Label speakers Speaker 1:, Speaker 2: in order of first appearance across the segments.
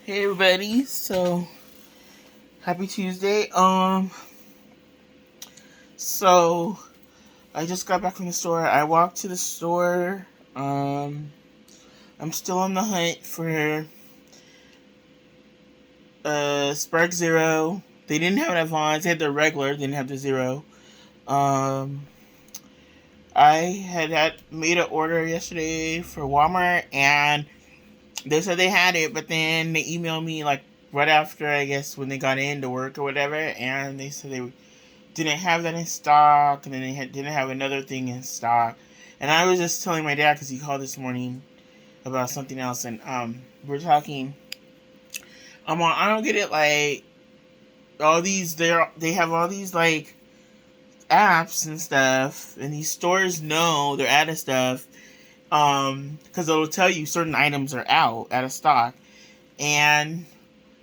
Speaker 1: Hey everybody, so happy Tuesday. So I just got back from the store. I walked to the store. I'm still on the hunt for Spark Zero. They didn't have it at Vons. They had the regular, they didn't have the Zero. Um I had made an order yesterday for Walmart and they said they had it, but then they emailed me like right after, I guess, when they got into work or whatever, and they said they didn't have that in stock, and then didn't have another thing in stock. And I was just telling my dad, because he called this morning about something else, and we're talking. I don't get it. Like all these, they have all these like apps and stuff, and these stores know they're out of stuff, because it'll tell you certain items are out of stock, and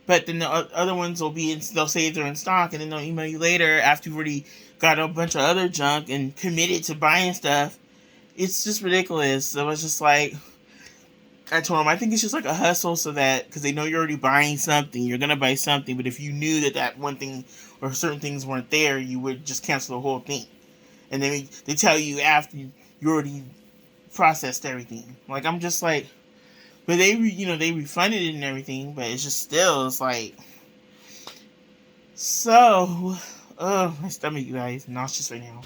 Speaker 1: but then the other ones they'll say they're in stock, and then they'll email you later after you've already got a bunch of other junk and committed to buying stuff. It's just ridiculous. So I was just like, I told him, I think it's just like a hustle so that, because they know you're already buying something, you're going to buy something, but if you knew that one thing or certain things weren't there, you would just cancel the whole thing. And then they tell you after you already processed everything. Like, I'm just like, but they refunded it and everything, but it's just still, it's like, so, my stomach, you guys, nauseous right now.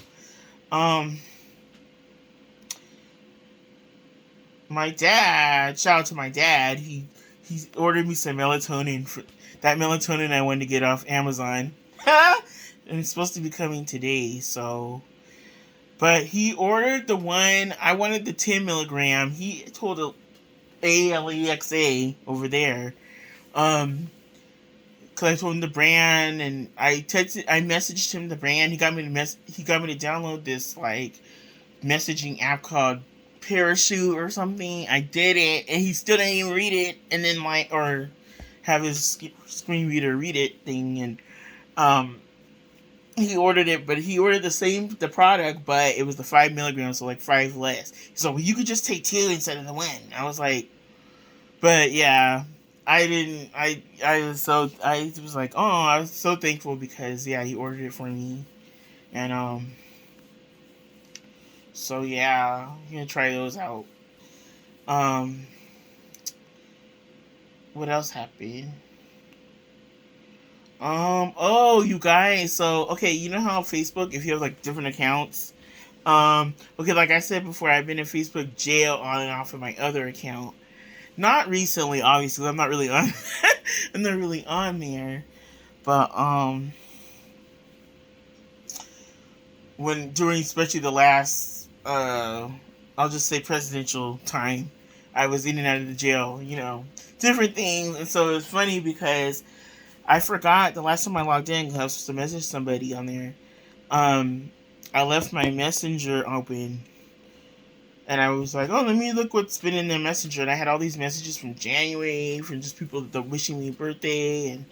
Speaker 1: My dad, shout out to my dad, he ordered me some melatonin, for that melatonin I wanted to get off Amazon. And it's supposed to be coming today, so, but he ordered the one, I wanted the 10 milligram, he told Alexa over there, because I told him the brand, and I messaged him the brand. He got me to download this like messaging app called Parachute or something. I did it, and he still didn't even read it, and then or have his screen reader read it thing, and he ordered it, but he ordered the product, but it was the 5 milligrams, so like 5 less. So you could just take 2 instead of the 1. I was like, but yeah. I was like, oh, I was so thankful because, yeah, he ordered it for me. And, so yeah, I'm gonna try those out. Um, what else happened? Oh, you guys, so, okay, you know how Facebook, if you have, like, different accounts, okay, like I said before, I've been in Facebook jail on and off of my other account. Not recently, obviously, I'm not really on, I'm not really on there, but, during especially the last, I'll just say presidential time, I was in and out of the jail, different things, and so it's funny because I forgot the last time I logged in because I was supposed to message somebody on there. Um, I left my messenger open, and I was like, oh, let me look what's been in the messenger, and I had all these messages from January from just people that wishing me birthday, and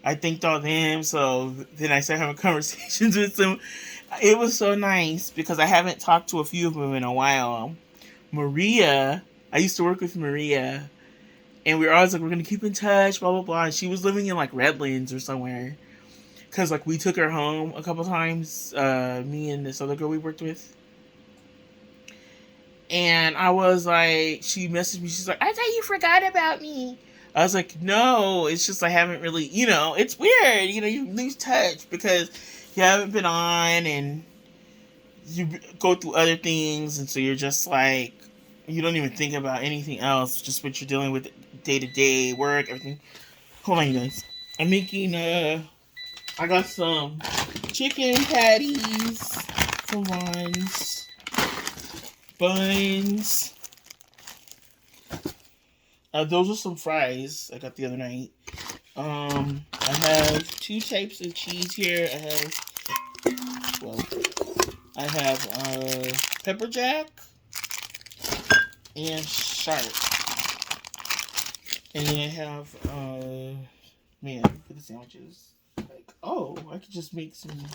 Speaker 1: I thanked all them. So then I started having conversations with them. It was so nice because I haven't talked to a few of them in a while. Maria, I used to work with Maria, and we were always like, we're gonna keep in touch, blah blah blah. And she was living in like Redlands or somewhere, cause like we took her home a couple times. Me and this other girl we worked with, and I was like, she messaged me. She's like, I thought you forgot about me. I was like, no, it's just I haven't really, it's weird. You lose touch because you haven't been on, and you go through other things, and so you're just like, you don't even think about anything else, just what you're dealing with day to day work, everything. Hold on, you guys. I'm making I got some chicken patties for buns. Those are some fries I got the other night. I have 2 types of cheese here. I have pepper jack and sharp. And then I have man, for the sandwiches. Like, oh, I could just make some. Let's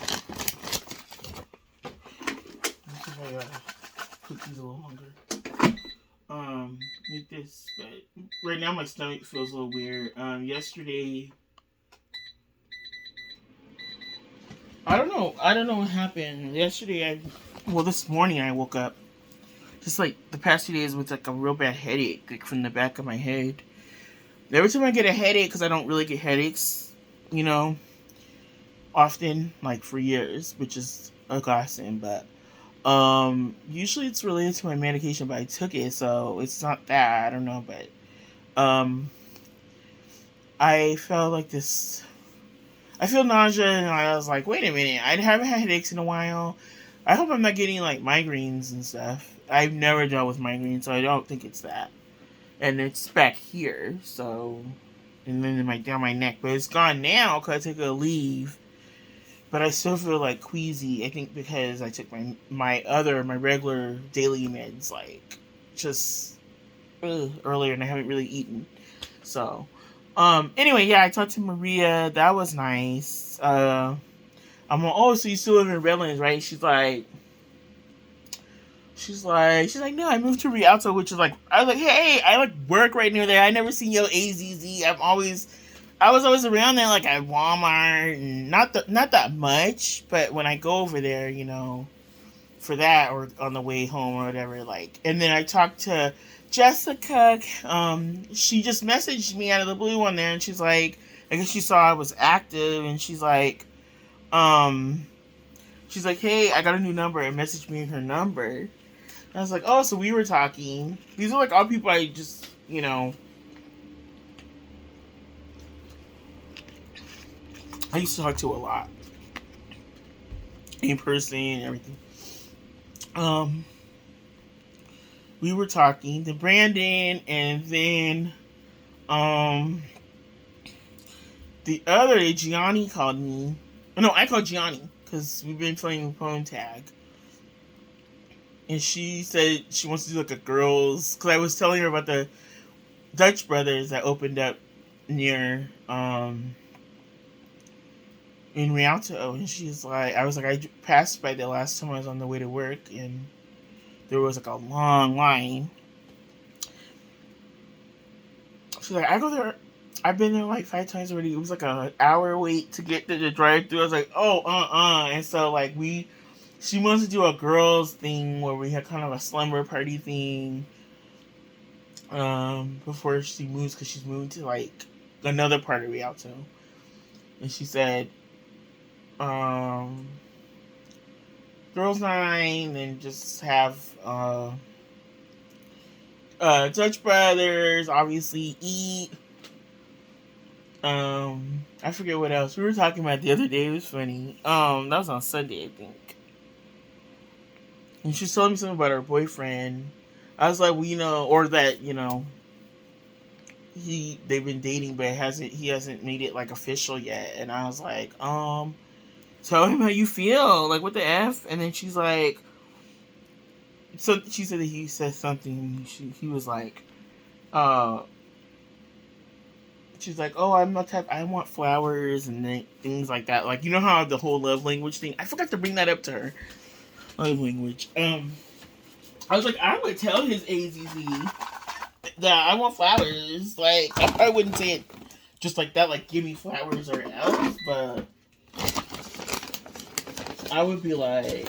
Speaker 1: see if I cook these a little longer. eat this, but right now my stomach feels a little weird. Yesterday, I don't know what happened. Well, this morning I woke up just like the past 2 days with like a real bad headache, like from the back of my head. Every time I get a headache, because I don't really get headaches, you know, often, like for years, which is a godsend, but usually it's related to my medication, but I took it, so it's not that. I don't know, but I felt like this. I feel nausea, and I was like, wait a minute, I haven't had headaches in a while. I hope I'm not getting like migraines and stuff. I've never dealt with migraines, so I don't think it's that. And it's back here, so, and then in my down my neck, but it's gone now because I took a leave. But I still feel like queasy. I think because I took my regular daily meds like just earlier, and I haven't really eaten. So, anyway, yeah, I talked to Maria. That was nice. I'm like, oh, so you still live in Redlands, right? She's like, no, I moved to Rialto, which is like, I was like, hey, I like work right near there. I never seen your AZZ. I was always around there, like at Walmart, and not that much, but when I go over there, you know, for that or on the way home or whatever, like, and then I talked to Jessica. She just messaged me out of the blue on there, and she's like, I guess she saw I was active, and um, she's like, hey, I got a new number, and messaged me her number. I was like, oh, so we were talking. These are like all people I just, you know, I used to talk to a lot in person and everything. Um, we were talking to Brandon, and then um, the other day, Gianni called me. No, I called Gianni because we've been playing phone tag. And she said she wants to do like a girls, because I was telling her about the Dutch Brothers that opened up near in Rialto, and she's like, I was like, I passed by the last time I was on the way to work, and there was like a long line. She's like, I go there. I've been there like 5 times already. It was like an hour wait to get to the drive-thru. I was like, oh, and so like she wants to do a girls thing where we had kind of a slumber party thing. Before she moves, because she's moving to like another part of Rialto, and she said, girls night, and just have Dutch Brothers, obviously eat. I forget what else we were talking about the other day. It was funny. That was on Sunday, I think. And she was telling me something about her boyfriend. I was like, well, you know, or that, you know, they've been dating, but he hasn't made it like official yet. And I was like, tell him how you feel. Like, what the F? And then she's like, so she said that he said something. He was like, she's like, oh, I'm not type. I want flowers and things like that. Like, you know how the whole love language thing. I forgot to bring that up to her. Love language. I was like, I would tell his AZZ that I want flowers. Like, I probably wouldn't say it just like that, like, give me flowers or else, but I would be like,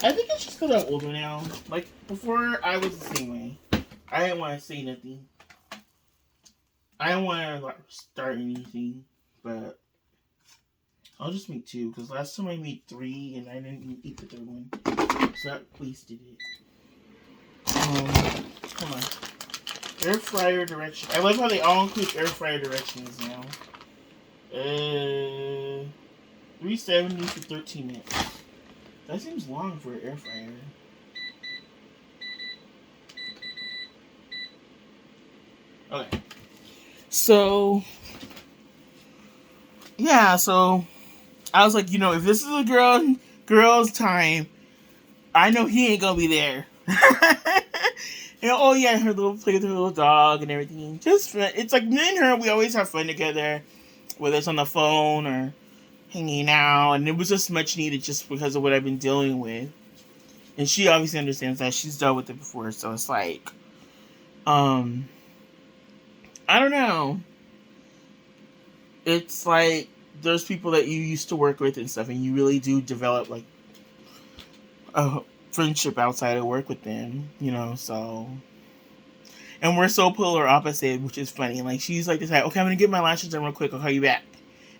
Speaker 1: I think it's just because I'm older now. Like, before, I was the same way. I didn't want to say nothing. I didn't want to like start anything, but I'll just make 2, because last time I made 3 and I didn't eat the 3rd one, so that wasted it. Come on. Air fryer direction. I love how they all include air fryer directions now. 370 for 13 minutes. That seems long for an air fryer. Okay. So, yeah, so I was like, you know, if this is a girl's time, I know he ain't gonna be there. And oh yeah, play with her little dog and everything. Just fun. It's like me and her, we always have fun together, whether it's on the phone or hanging out, and it was just much needed just because of what I've been dealing with. And she obviously understands that. She's dealt with it before, so it's like, um, I don't know. It's like there's people that you used to work with and stuff, and you really do develop like a friendship outside of work with them, you know. So, and we're so polar opposite, which is funny. Like she's like this, like, okay, I'm gonna get my lashes done real quick. I'll call you back.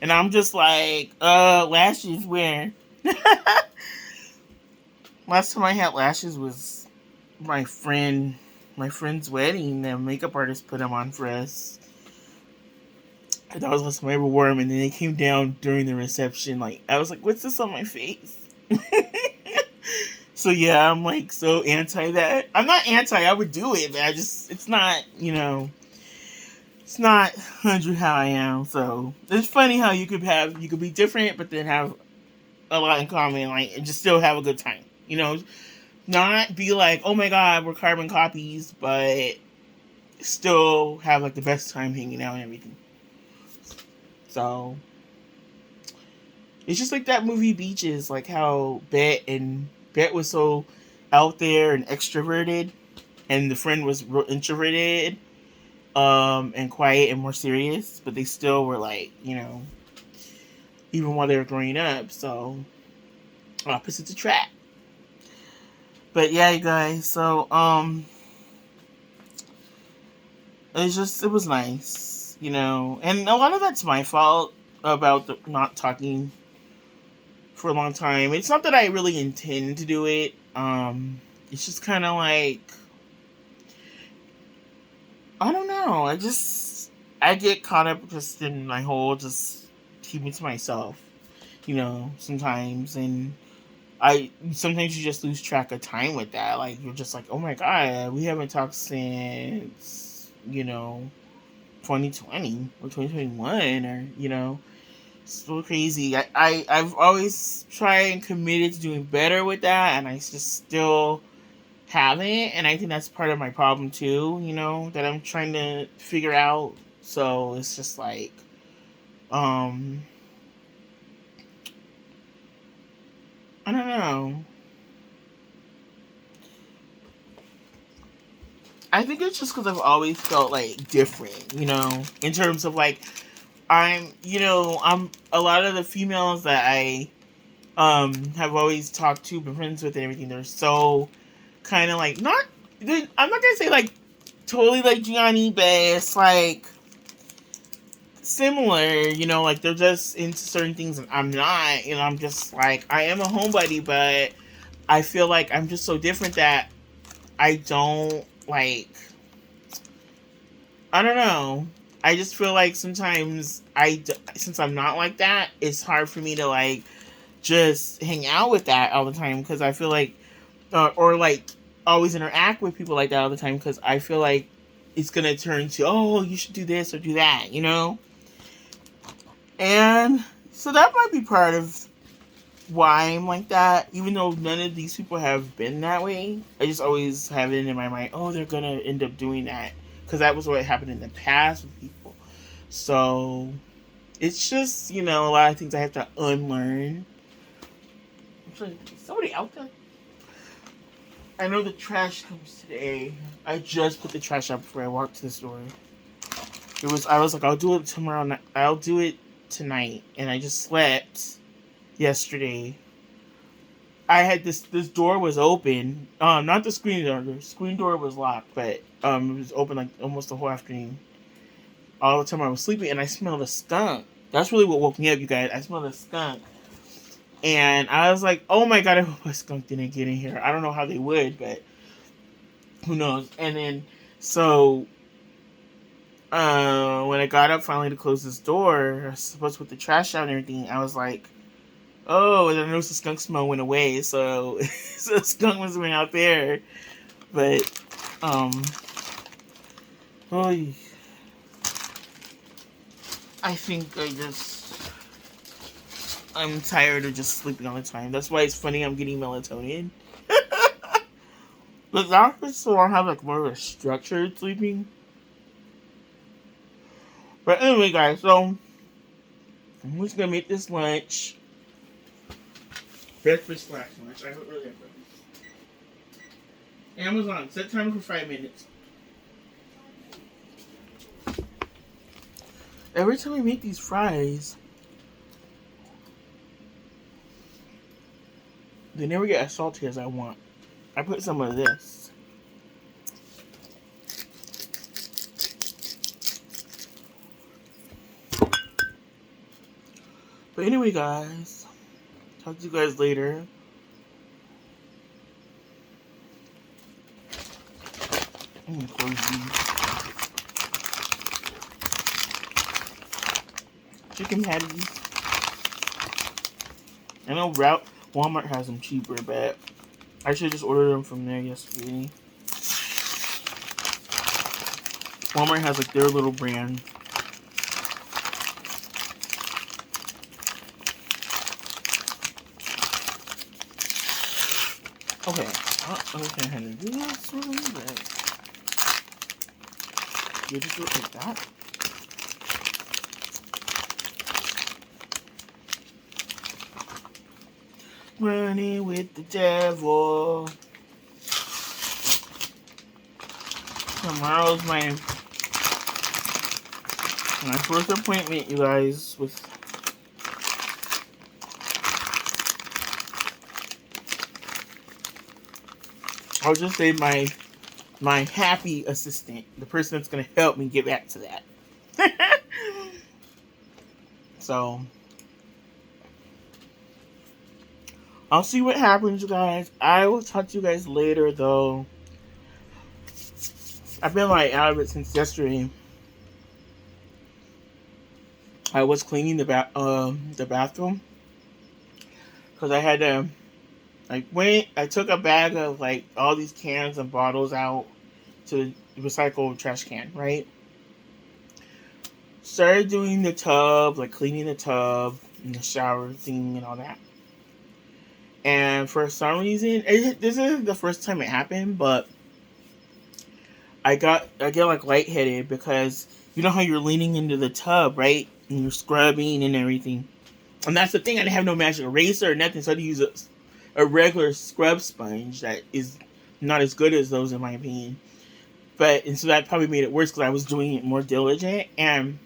Speaker 1: And I'm just like, lashes where? Last time I had lashes was my friend's wedding. The makeup artist put them on for us. And that was the last time I ever wore them. And then they came down during the reception. Like I was like, what's this on my face? So yeah, I'm like so anti that. I'm not anti. I would do it, but it's not, it's not 100 how I am. So it's funny how you could be different, but then have a lot in common, like, and just still have a good time. Not be like, oh my god, we're carbon copies, but still have like the best time hanging out and everything. So it's just like that movie Beaches, like how Bet was so out there and extroverted, and the friend was real introverted, and quiet and more serious, but they still were like, even while they were growing up. So opposites attract. But yeah, you guys. So it was nice, and a lot of that's my fault about not talking for a long time. It's not that I really intend to do it. It's just kind of like, I don't know. I get caught up just in my whole just keeping to myself, sometimes, and I sometimes you just lose track of time with that. Like you're just like, oh my god, we haven't talked since 2020 or 2021, or it's so crazy. I've always tried and committed to doing better with that, and I just still haven't. And I think that's part of my problem too. That I'm trying to figure out. So it's just like, I don't know. I think it's just because I've always felt like different, in terms of like I'm a lot of the females that I have always talked to, been friends with, and everything. They're so kind of like I'm not gonna say like totally like Gianni, but it's like similar, like they're just into certain things and I'm not. I'm just like, I am a homebody, but I feel like I'm just so different that I don't like. I don't know. I just feel like sometimes since I'm not like that, it's hard for me to like just hang out with that all the time, because I feel like, or like always interact with people like that all the time, because I feel like it's gonna turn to, oh, you should do this or do that, and so that might be part of why I'm like that, even though none of these people have been that way. I just always have it in my mind, oh, they're gonna end up doing that, because that was what happened in the past with people. So it's just, a lot of things I have to unlearn. Somebody out there? I know the trash comes today. I just put the trash out before I walked to the store. I was like, I'll do it tomorrow night. I'll do it tonight. And I just slept yesterday. I had this door was open. Not the screen door. The screen door was locked, but it was open like almost the whole afternoon. All the time I was sleeping, and I smelled a skunk. That's really what woke me up, you guys. I smelled a skunk. And I was like, oh my god, I hope a skunk didn't get in here. I don't know how they would, but who knows. And then, so, when I got up finally to close this door, I was supposed to put the trash out and everything, I was like, oh, and I noticed the skunk smell went away, so, so the skunk was went out there. But, oh, I think I'm tired of just sleeping all the time. That's why it's funny I'm getting melatonin. The doctors still want to have like more of a structured sleeping. But anyway, guys, so I'm just gonna make this lunch. Breakfast/lunch. I don't really have breakfast. Amazon, set timer for 5 minutes. Every time I make these fries, they never get as salty as I want. I put some of this. But anyway, guys, talk to you guys later. I'm gonna close these. Chicken patties. I know Walmart has them cheaper, but I should just order them from there yesterday. Walmart has like their little brand. Okay, I don't understand how to do this really, but you just do it like that. Running with the devil. Tomorrow's my first appointment, you guys, with I'll just say my happy assistant, the person that's gonna help me get back to that. So I'll see what happens, you guys. I will talk to you guys later, though. I've been like out of it since yesterday. I was cleaning the bathroom because I had to. I took a bag of like all these cans and bottles out to the recycle trash can, right? Started doing the tub, like cleaning the tub and the shower thing and all that. And for some reason, this isn't the first time it happened, but I get like lightheaded because you know how you're leaning into the tub, right? And you're scrubbing and everything. And that's the thing, I didn't have no magic eraser or nothing, so I had to use a regular scrub sponge that is not as good as those in my opinion. And so that probably made it worse because I was doing it more diligent, and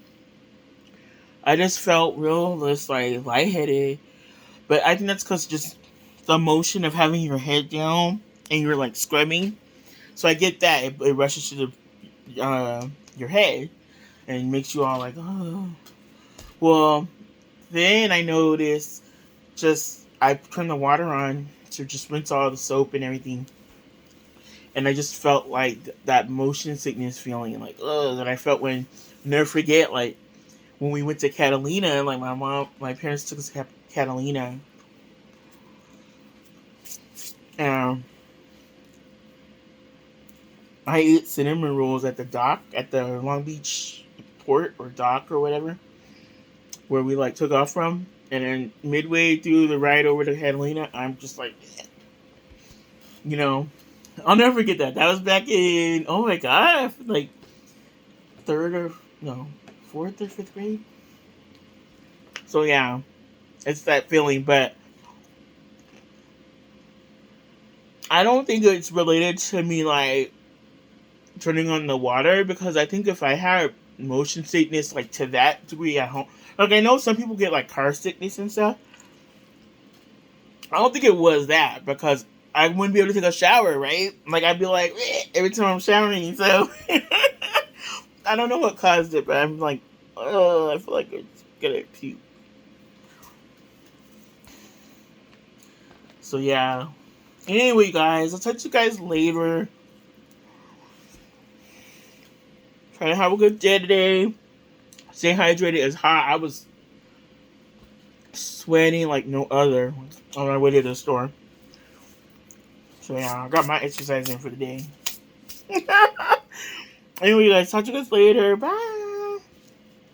Speaker 1: I just felt real just like lightheaded. But I think that's because just the motion of having your head down and you're like scrubbing. So I get that it rushes to your head and makes you all like, oh. Well, then I noticed I turned the water on to just rinse all the soap and everything, and I just felt like that motion sickness feeling, like that I felt when, never forget, like when we went to Catalina, like my parents took us to Catalina. I ate cinnamon rolls at the dock, at the Long Beach port or dock or whatever, where we like took off from. And then midway through the ride over to Catalina, I'm just like, I'll never forget that. That was back in, oh my God, like fourth or fifth grade. So yeah, it's that feeling, but I don't think it's related to me like turning on the water, because I think if I had motion sickness like to that degree at home, like I know some people get like car sickness and stuff. I don't think it was that, because I wouldn't be able to take a shower, right? Like I'd be like every time I'm showering, so I don't know what caused it, but I'm like, I feel like it's gonna puke. So yeah. Anyway, guys, I'll talk to you guys later. Try to have a good day today. Stay hydrated. It's hot. I was sweating like no other on my way to the store. So yeah, I got my exercise in for the day. Anyway, guys, talk to you guys later. Bye.